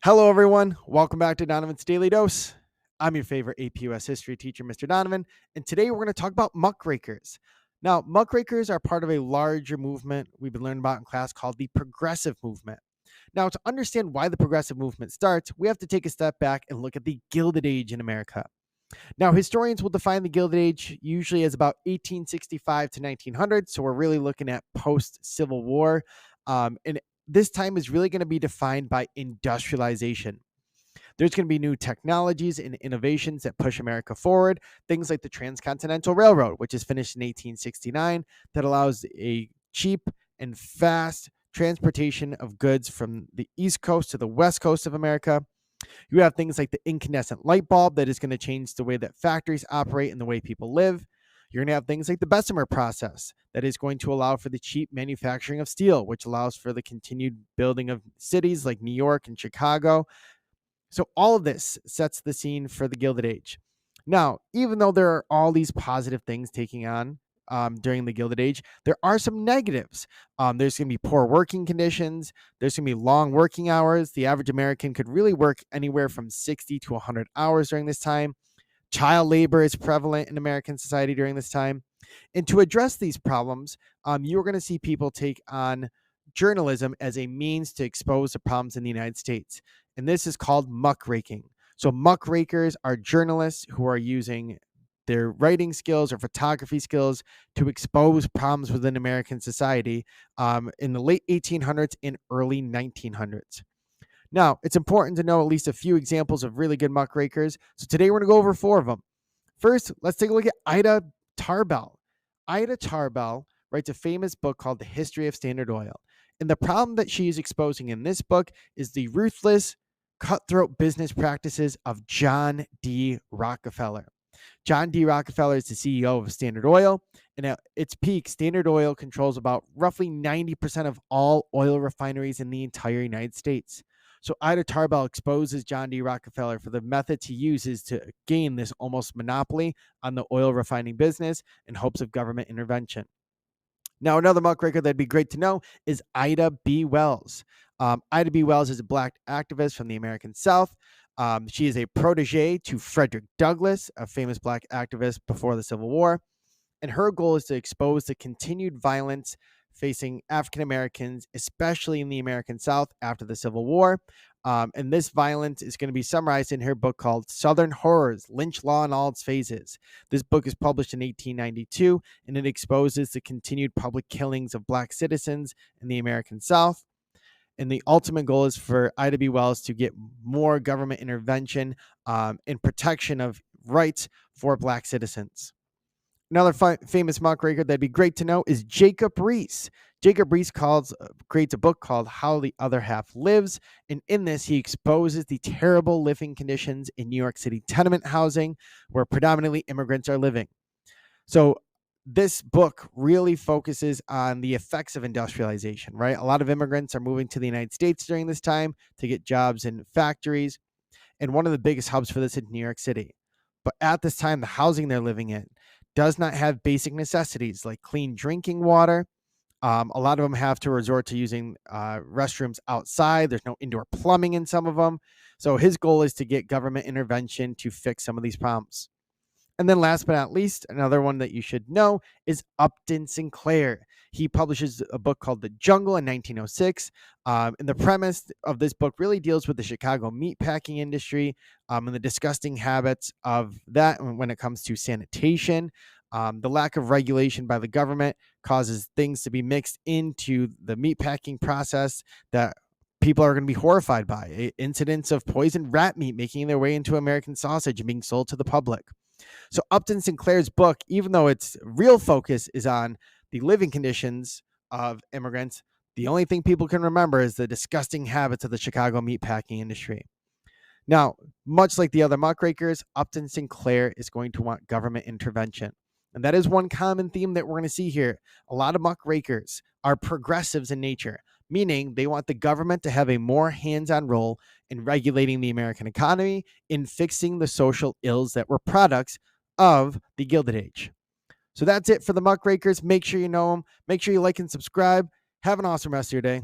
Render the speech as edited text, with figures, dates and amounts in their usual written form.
Hello, everyone. Welcome back to Donovan's Daily Dose. I'm your favorite APUS history teacher, Mr. Donovan, and today we're going to talk about muckrakers. Now, muckrakers are part of a larger movement we've been learning about in class called the progressive movement. Now, to understand why the progressive movement starts, we have to take a step back and look at the Gilded Age in America. Now, historians will define the Gilded Age usually as about 1865 to 1900, so we're really looking at post-Civil War. And this time is really going to be defined by industrialization. There's going to be new technologies and innovations that push America forward. Things like the Transcontinental Railroad, which is finished in 1869, that allows a cheap and fast transportation of goods from the East Coast to the West Coast of America. You have things like the incandescent light bulb that is going to change the way that factories operate and the way people live. You're going to have things like the Bessemer process that is going to allow for the cheap manufacturing of steel, which allows for the continued building of cities like New York and Chicago. So all of this sets the scene for the Gilded Age. Now, even though there are all these positive things taking on during the Gilded Age, there are some negatives. There's going to be poor working conditions. There's going to be long working hours. The average American could really work anywhere from 60 to 100 hours during this time. Child labor is prevalent in American society during this time. And to address these problems, you're going to see people take on journalism as a means to expose the problems in the United States. And this is called muckraking. So muckrakers are journalists who are using their writing skills or photography skills to expose problems within American society in the late 1800s and early 1900s. Now, it's important to know at least a few examples of really good muckrakers. So today we're going to go over 4 of them. First, let's take a look at Ida Tarbell. Ida Tarbell writes a famous book called The History of Standard Oil. And the problem that she is exposing in this book is the ruthless, cutthroat business practices of John D. Rockefeller. John D. Rockefeller is the CEO of Standard Oil, and at its peak, Standard Oil controls about roughly 90% of all oil refineries in the entire United States. So Ida Tarbell exposes John D. Rockefeller for the methods he uses to gain this almost monopoly on the oil refining business in hopes of government intervention. Now, another muckraker that'd be great to know is Ida B. Wells. Ida B. Wells is a Black activist from the American South. She is a protege to Frederick Douglass, a famous Black activist before the Civil War. And her goal is to expose the continued violence facing African Americans, especially in the American South after the Civil War. And this violence is going to be summarized in her book called Southern Horrors, Lynch Law in All Its Phases. This book is published in 1892, and it exposes the continued public killings of Black citizens in the American South. And the ultimate goal is for Ida B. Wells to get more government intervention and protection of rights for Black citizens. Another famous muckraker that'd be great to know is Jacob Riis. Jacob Riis creates a book called How the Other Half Lives. And in this, he exposes the terrible living conditions in New York City tenement housing where predominantly immigrants are living. So this book really focuses on the effects of industrialization, right? A lot of immigrants are moving to the United States during this time to get jobs in factories. And one of the biggest hubs for this is New York City. But at this time, the housing they're living in does not have basic necessities like clean drinking water. A lot of them have to resort to using restrooms outside. There's no indoor plumbing in some of them. So his goal is to get government intervention to fix some of these problems. And then last but not least, another one that you should know is Upton Sinclair. He publishes a book called The Jungle in 1906. And the premise of this book really deals with the Chicago meatpacking industry and the disgusting habits of that when it comes to sanitation. The lack of regulation by the government causes things to be mixed into the meatpacking process that people are going to be horrified by. Incidents of poisoned rat meat making their way into American sausage and being sold to the public. So Upton Sinclair's book, even though its real focus is on the living conditions of immigrants, the only thing people can remember is the disgusting habits of the Chicago meatpacking industry. Now, much like the other muckrakers, Upton Sinclair is going to want government intervention. And that is one common theme that we're going to see here. A lot of muckrakers are progressives in nature, meaning they want the government to have a more hands-on role in regulating the American economy, in fixing the social ills that were products of the Gilded Age. So that's it for the muckrakers. Make sure you know them. Make sure you like and subscribe. Have an awesome rest of your day.